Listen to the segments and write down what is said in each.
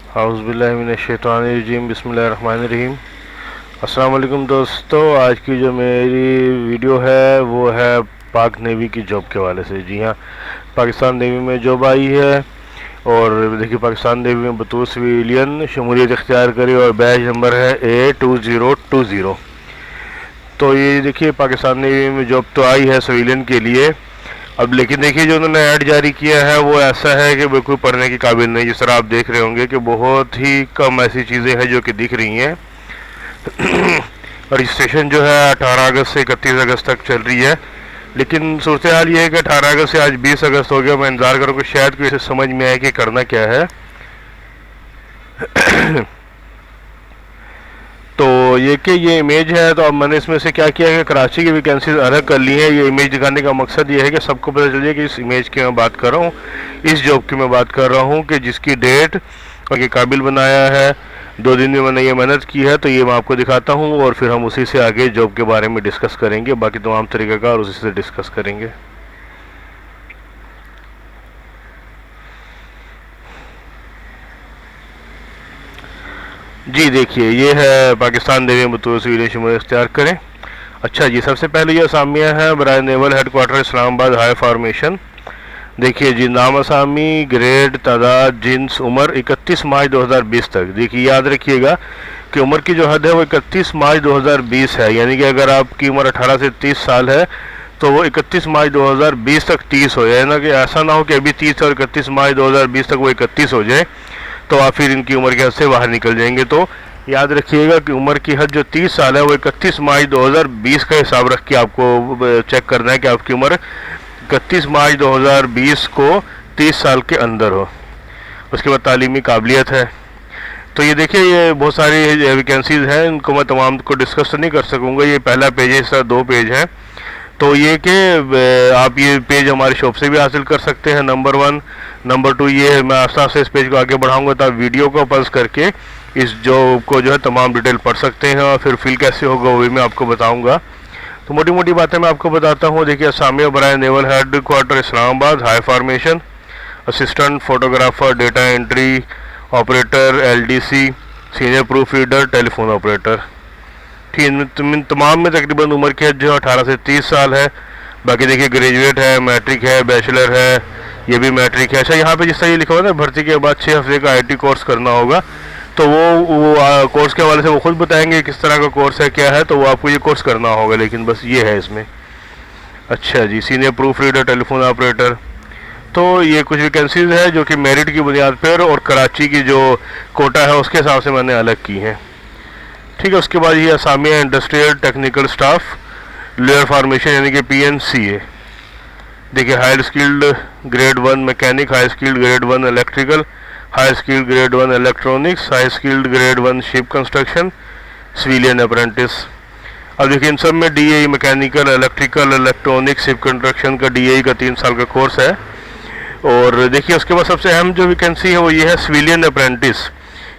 औज़ुबिल्लाहिमिनश्शैतानिर्रजीम बिस्मिल्लाहिर्रहमानिर्रहीम। अस्सलाम वालेकुम दोस्तों, आज की जो मेरी वीडियो है वो है पाक नेवी की जॉब के हवाले से। जी हाँ, पाकिस्तान नेवी में जॉब आई है और देखिए पाकिस्तान नेवी में बतौर सिविलियन शमूलियत इख्तियार करी और बैच नंबर है A2020। तो ये देखिए पाकिस्तान नेवी में जॉब तो आई है सिविलियन के लिए। अब लेकिन देखिए जो उन्होंने ऐड जारी किया है वो ऐसा है कि बिल्कुल पढ़ने के काबिल नहीं। जिस तरह आप देख रहे होंगे कि बहुत ही कम ऐसी चीज़ें हैं जो कि दिख रही हैं। रजिस्ट्रेशन जो है 18 अगस्त से 31 अगस्त तक चल रही है, लेकिन सूरत हाल ये है कि 18 अगस्त से आज 20 अगस्त हो गया। मैं इंतज़ार करूँ कि शायद कोई समझ में आए कि करना क्या है। तो ये इमेज है, तो अब मैंने इसमें से क्या किया है कि कराची की वैकेंसीज अलग कर ली है। ये इमेज दिखाने का मकसद ये है कि सबको पता चल जाए कि इस इमेज की मैं बात कर रहा हूँ, इस जॉब की मैं बात कर रहा हूँ कि जिसकी डेट और ये काबिल बनाया है। 2 दिन में मैंने ये मेहनत की है, तो ये मैं आपको दिखाता हूँ और फिर हम उसी से आगे जॉब के बारे में डिस्कस करेंगे। बाकी तमाम तरीक़ाकार उसी से डिस्कस करेंगे। जी देखिए, ये है पाकिस्तान नेवी में बतौर सिविलियन शमूलियत इख्तियार करें। अच्छा जी, सबसे पहले ये असामिया है बराए naval headquarter Islamabad high formation. देखिए जी, नाम असामी, ग्रेड, तादाद, जिन्स, उम्र 31 मार्च 2020 तक। देखिए याद रखिएगा कि उम्र की जो हद है वो 31 मार्च 2020 है, यानी कि अगर आपकी उम्र 18 से 30 साल है तो वो 31 मार्च 2020 तक 30 हो जाए ना, कि ऐसा ना हो कि अभी 30 और 31 मार्च 2020 तक वो 31 हो जाए तो आप फिर इनकी उम्र के हद से बाहर निकल जाएंगे। तो याद रखिएगा कि उम्र की हद जो 30 साल है वो 31 मार्च 2020 का हिसाब रख के आपको चेक करना है कि आपकी उम्र 31 मार्च 2020 को 30 साल के अंदर हो। उसके बाद तालीमी काबिलियत है। तो ये देखिए, ये बहुत सारी वैकेंसीज हैं, इनको मैं तमाम को डिस्कस तो नहीं कर सकूँगा। ये पहला पेज है, इस तरह 2 पेज हैं। तो ये कि आप ये पेज हमारी शॉप से भी हासिल कर सकते हैं, नंबर 1। नंबर 2 ये मैं आस्ता आस्ता इस पेज को आगे बढ़ाऊंगा तो आप वीडियो को पल्स करके इस जॉब को जो है तमाम डिटेल पढ़ सकते हैं और फिर फिल कैसे होगा वो भी मैं आपको बताऊंगा। तो मोटी मोटी बातें मैं आपको बताता हूँ। देखिए, असामिया बराए naval headquarter Islamabad high formation, assistant photographer, data entry operator, LDC, senior proof reader, telephone operator. ठीक, तमाम में तकरीबन उम्र की जो 18 से 30 साल है। बाकी देखिए ग्रेजुएट है, मैट्रिक है, बैचलर है, ये भी मैट्रिक है। अच्छा, यहाँ पे जिस तरह ये लिखा हुआ है ना, भर्ती के बाद 6 हफ्ते का IT कोर्स करना होगा, तो वो कोर्स के हवाले से वो खुद बताएंगे किस तरह का कोर्स है, क्या है, तो वो आपको ये कोर्स करना होगा, लेकिन बस ये है इसमें। अच्छा जी, senior proof reader, telephone operator. तो ये कुछ वैकेंसीज है जो कि मेरिट की बुनियाद पर और कराची की जो कोटा है उसके हिसाब से मैंने अलग की हैं। ठीक है, उसके बाद ये असामिया industrial technical staff layer formation यानी कि PNCA। देखिए, high skilled grade 1 mechanic, high skilled grade 1 electrical, high skilled grade 1 electronics, high skilled grade 1 ship construction, civilian apprentice. अब देखिए इन सब में DAE mechanical, electrical, electronic, ship construction का DAE का 3 साल का कोर्स है। और देखिए उसके बाद सबसे अहम जो वैकेंसी है वो ये है सिविलियन अप्रेंटिस,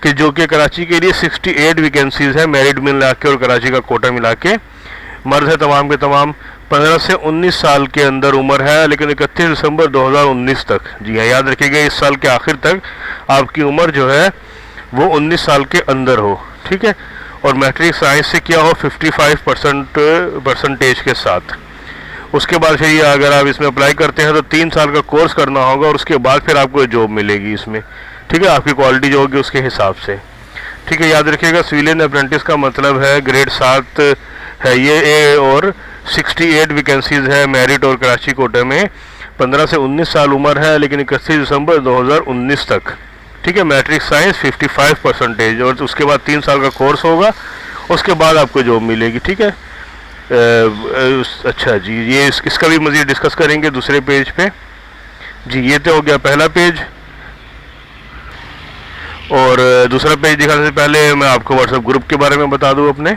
कि जो कि कराची के लिए 68 वैकेंसीज है, मेरिट मिला के और कराची का कोटा मिला के। मर्द है तमाम के तमाम, 15 से 19 साल के अंदर उम्र है, लेकिन 31 दिसंबर 2019 तक। जी हाँ, याद रखिएगा इस साल के आखिर तक आपकी उम्र जो है वो 19 साल के अंदर हो। ठीक है, और मैट्रिक साइंस से क्या हो 55% परसेंटेज के साथ। उसके बाद फिर ये अगर आप इसमें अप्लाई करते हैं तो 3 साल का कोर्स करना होगा और उसके बाद फिर आपको जॉब मिलेगी इसमें। ठीक है, आपकी क्वालिटी जो होगी उसके हिसाब से। ठीक है, याद रखिएगा सिविलियन अप्रेंटिस का मतलब है ग्रेड 7 है ये, और 68 वैकेंसीज है मेरिट और कराची कोटे में। 15 से 19 साल उम्र है, लेकिन 31 दिसंबर 2019 तक। ठीक है, मैट्रिक साइंस 55 परसेंटेज, और उसके बाद 3 साल का कोर्स होगा, उसके बाद आपको जॉब मिलेगी। ठीक है, अच्छा जी, ये इसका भी मज़ीद डिस्कस करेंगे दूसरे पेज पे। जी, ये तो हो गया पहला पेज। और दूसरा पेज दिखाने से पहले मैं आपको व्हाट्सएप ग्रुप के बारे में बता दूं अपने।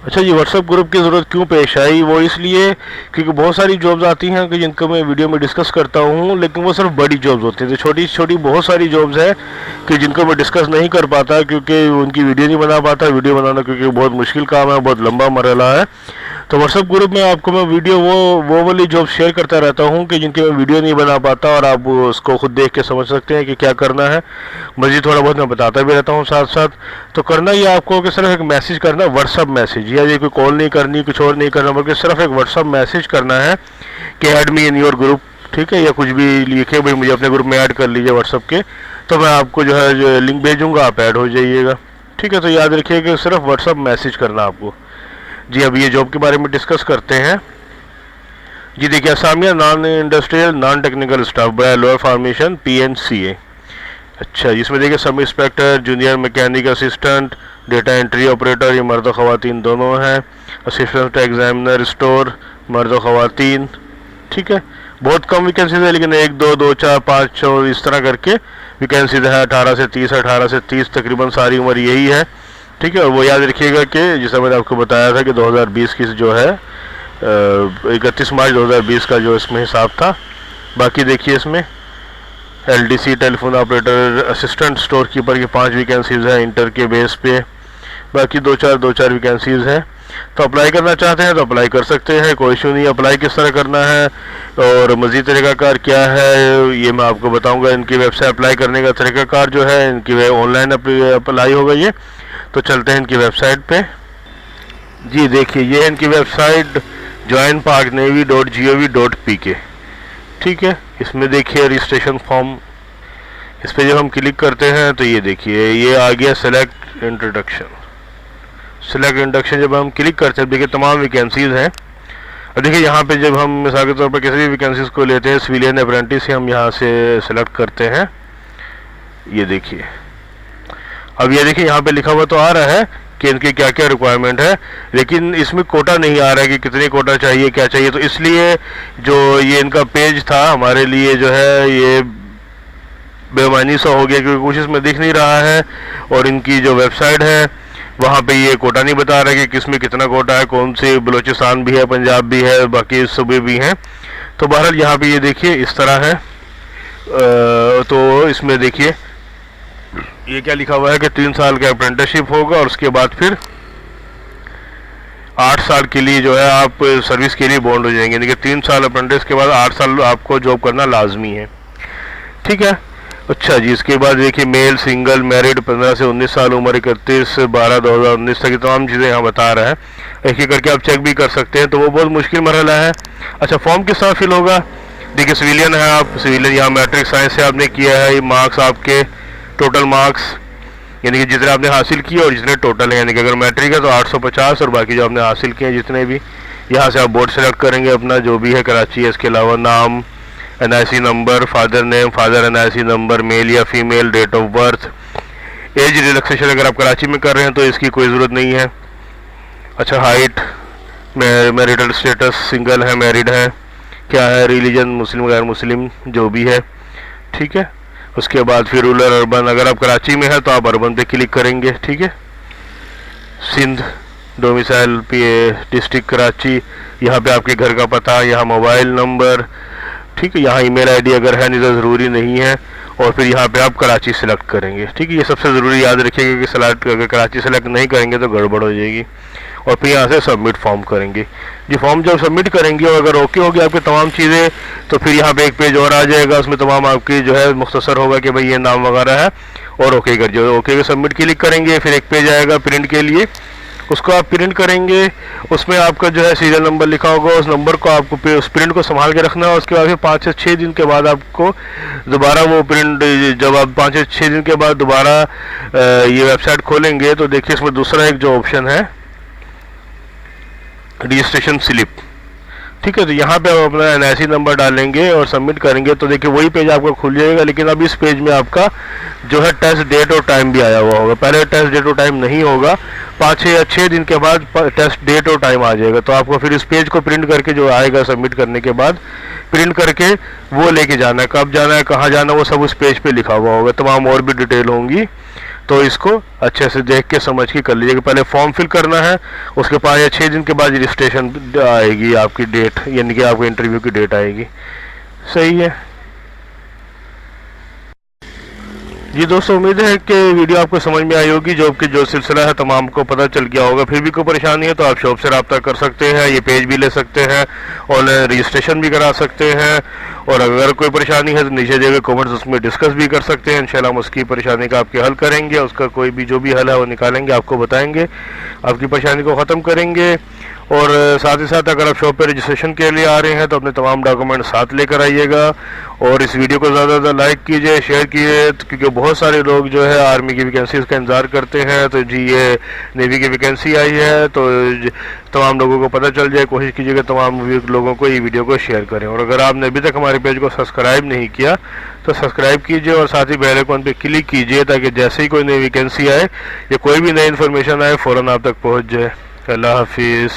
अच्छा जी, व्हाट्सएप ग्रुप की ज़रूरत क्यों पेश आई? वो इसलिए क्योंकि बहुत सारी जॉब्स आती हैं कि जिनको मैं वीडियो में डिस्कस करता हूँ, लेकिन वो सिर्फ बड़ी जॉब्स होती हैं। तो छोटी छोटी बहुत सारी जॉब्स हैं कि जिनको मैं डिस्कस नहीं कर पाता, क्योंकि उनकी वीडियो नहीं बना पाता। वीडियो बनाना क्योंकि बहुत मुश्किल काम है, बहुत लंबा मरहला है। तो व्हाट्सएप ग्रुप में आपको मैं वीडियो वो वाली जॉब शेयर करता रहता हूँ कि जिनकी मैं वीडियो नहीं बना पाता, और आप उसको खुद देख के समझ सकते हैं कि क्या करना है। मज़ीद थोड़ा बहुत मैं बताता भी रहता हूँ साथ साथ। तो करना ये आपको कि सिर्फ एक मैसेज करना, व्हाट्सएप मैसेज, या ये कोई कॉल नहीं करनी, कुछ और नहीं करना, बल्कि सिर्फ एक व्हाट्सएप मैसेज करना है कि add me in your group, ठीक है, या कुछ भी लिखे भाई मुझे अपने ग्रुप में ऐड कर लीजिए व्हाट्सएप के, तो मैं आपको जो है जो लिंक भेजूँगा, आप ऐड हो जाइएगा, ठीक है। तो याद रखिए कि सिर्फ व्हाट्सएप मैसेज करना आपको। जी अब ये जॉब के बारे में डिस्कस करते हैं। जी देखिए, असामिया non industrial non technical staff by lower formation PNCA। अच्छा, इसमें देखिए sub inspector, junior mechanic assistant, data entry operator, ये मर्द और ख़वातीन दोनों हैं। असिस्टेंट एग्जामिनर स्टोर, मर्द और ख़वातीन, ठीक है। बहुत कम वैकेंसीज है, लेकिन 1 2 2 4 5 6 इस तरह करके वैकेंसीज है। 18 से 30 तकरीबन सारी उम्र यही है, ठीक है। और वो याद रखिएगा कि जैसा मैंने आपको बताया था कि 2020 की जो है 31 मार्च 2020 का जो इसमें हिसाब था। बाकी देखिए इसमें LDC telephone operator, assistant store keeper की 5 वैकेंसीज हैं इंटर के बेस पे। बाकी 2-4 वैकेंसीज हैं। तो अप्लाई करना चाहते हैं तो अप्लाई कर सकते हैं, कोई इशू नहीं। अप्लाई किस तरह करना है और मज़ीद तरीक़ाकार क्या है ये मैं आपको बताऊंगा। इनकी वेबसाइट अप्लाई करने का तरीक़ाकार जो है, इनकी ऑनलाइन अप्लाई होगा ये। तो चलते हैं इनकी वेबसाइट पे। जी देखिए, ये है इनकी वेबसाइट joinparknavy.gov.pk, ठीक है। इसमें देखिए रजिस्ट्रेशन फॉर्म, इस पर जब हम क्लिक करते हैं तो ये देखिए ये आ गया सेलेक्ट इंट्रोडक्शन। सेलेक्ट इंट्रोडक्शन जब हम क्लिक करते हैं देखिए तमाम वैकेंसीज़ हैं। और देखिए यहाँ पे जब हम मिसाल के तौर पर किसी भी वैकेंसीज़ को लेते हैं, सिविलियन अप्रेंटिस से हम यहाँ से सेलेक्ट करते हैं। ये देखिए, अब ये देखिए यहाँ पे लिखा हुआ तो आ रहा है कि इनकी क्या क्या रिक्वायरमेंट है, लेकिन इसमें कोटा नहीं आ रहा है कि कितने कोटा चाहिए, क्या चाहिए। तो इसलिए जो ये इनका पेज था हमारे लिए जो है ये बेमानी सा हो गया, क्योंकि कुछ इसमें दिख नहीं रहा है। और इनकी जो वेबसाइट है वहाँ पे ये कोटा नहीं बता रहा है कि किसमें कितना कोटा है, कौन से बलूचिस्तान भी है, पंजाब भी है, बाकी सूबे भी हैं। तो बहरहाल यहाँ पे ये देखिए इस तरह है। तो इसमें देखिए ये क्या लिखा हुआ है कि 3 साल का अप्रेंटिसशिप होगा और उसके बाद फिर 8 साल के लिए जो है आप सर्विस के लिए बॉन्ड हो जाएंगे। देखिए 3 साल अप्रेंटिस के बाद 8 साल आपको जॉब करना लाजमी है, ठीक है। अच्छा जी, इसके बाद देखिए मेल, सिंगल, मैरिड, 15 से 19 साल उम्र, 31/12/2019 तक तमाम चीज़ें यहाँ बता रहा है। एक एक करके आप चेक भी कर सकते हैं। तो वो बहुत मुश्किल मरहला है। अच्छा, फॉर्म किस तरह फिल होगा? देखिए सिविलियन है आप, सिविलियन यहाँ मैट्रिक साइंस से आपने किया है। ये मार्क्स आपके टोटल मार्क्स यानी कि जितने आपने हासिल किए और जितने टोटल हैं, यानी कि अगर मैट्रिक है तो 850 और बाकी जो आपने हासिल किए हैं जितने भी, यहाँ से आप बोर्ड सेलेक्ट करेंगे अपना जो भी है, कराची है। इसके अलावा नाम, NIC number, father name, father NIC number, male या female, date of birth, age relaxation अगर आप कराची में कर रहे हैं तो इसकी कोई ज़रूरत नहीं है। अच्छा, हाइट, मैरिटल स्टेटस, सिंगल है, मैरिड है, क्या है, रिलीजन, मुस्लिम गैर मुस्लिम जो भी है, ठीक है। उसके बाद फिर रूरल अर्बन, अगर आप कराची में है तो आप अर्बन पे क्लिक करेंगे, ठीक है। सिंध, डोमिसाइल डिस्ट्रिक्ट कराची, यहाँ पे आपके घर का पता, यहाँ मोबाइल नंबर, ठीक है। यहाँ ईमेल आईडी अगर है नहीं तो ज़रूरी नहीं है। और फिर यहाँ पे आप कराची सेलेक्ट करेंगे, ठीक है। ये सबसे ज़रूरी याद रखिएगा कि सेलेक्ट अगर कराची सेलेक्ट नहीं करेंगे तो गड़बड़ हो जाएगी। और फिर यहाँ से सबमिट फॉर्म करेंगे। जी फॉर्म जब सबमिट करेंगे और अगर ओके हो गया आपकी तमाम चीज़ें तो फिर यहाँ पे एक पेज और आ जाएगा, उसमें तमाम आपकी जो है मुख्तसर होगा कि भाई ये नाम वगैरह है और ओके कर जो ओके पे सबमिट क्लिक करेंगे। फिर एक पेज आएगा प्रिंट के लिए, उसको आप प्रिंट करेंगे। उसमें आपका जो है सीरियल नंबर लिखा होगा, उस नंबर को आपको उस प्रिंट को संभाल के रखना है। उसके बाद फिर 5 से 6 दिन के बाद आपको दोबारा वो प्रिंट, जब आप 5 से 6 दिन के बाद दोबारा ये वेबसाइट खोलेंगे तो देखिए इसमें दूसरा एक जो ऑप्शन है रजिस्ट्रेशन स्लिप, ठीक है। तो यहाँ पे आप अपना NIC नंबर डालेंगे और सबमिट करेंगे तो देखिए वही पेज आपका खुल जाएगा। लेकिन अब इस पेज में आपका जो है टेस्ट डेट और टाइम भी आया हुआ होगा। पहले टेस्ट डेट और टाइम नहीं होगा, 5 या 6 दिन के बाद टेस्ट डेट और टाइम आ जाएगा। तो आपको फिर इस पेज को प्रिंट करके जो आएगा सबमिट करने के बाद प्रिंट करके वो लेके जाना है। कब जाना है, कहाँ जाना है, वो सब उस पेज पे लिखा हुआ होगा। तमाम और भी डिटेल होंगी, तो इसको अच्छे से देख के समझ के कर लीजिएगा। पहले फॉर्म फिल करना है, उसके 5 या 6 दिन के बाद रजिस्ट्रेशन आएगी आपकी डेट, यानी कि आपको इंटरव्यू की डेट आएगी। सही है। जी दोस्तों, उम्मीद है कि वीडियो आपको समझ में आई होगी। जॉब की जो सिलसिला है तमाम को पता चल गया होगा। फिर भी कोई परेशानी है तो आप शॉप से रब्ता कर सकते हैं, ये पेज भी ले सकते हैं, ऑनलाइन रजिस्ट्रेशन भी करा सकते हैं। और अगर कोई परेशानी है तो नीचे दिए गए कमेंट्स उसमें डिस्कस भी कर सकते हैं। इंशाल्लाह हम उसकी परेशानी का आपके हल करेंगे, उसका कोई भी जो भी हल है वो निकालेंगे, आपको बताएंगे, आपकी परेशानी को ख़त्म करेंगे। और साथ ही साथ अगर आप शॉप पे रजिस्ट्रेशन के लिए आ रहे हैं तो अपने तमाम डॉक्यूमेंट साथ लेकर आइएगा। और इस वीडियो को ज़्यादा से ज़्यादा लाइक कीजिए, शेयर कीजिए, क्योंकि बहुत सारे लोग जो है आर्मी की वैकेंसीज़ का इंतज़ार करते हैं। तो जी ये नेवी की वैकेंसी आई है, तो तमाम लोगों को पता चल जाए। कोशिश कीजिएगा तमाम लोगों को ये वीडियो को शेयर करें। और अगर आपने अभी तक हमारे पेज को सब्सक्राइब नहीं किया तो सब्सक्राइब कीजिए और साथ ही बेल आइकन पे क्लिक कीजिए, ताकि जैसे ही कोई नई वैकेंसी आए या कोई भी नई इन्फॉर्मेशन आए फ़ौरन आप तक पहुँच जाए। अल्लाह हाफिज़।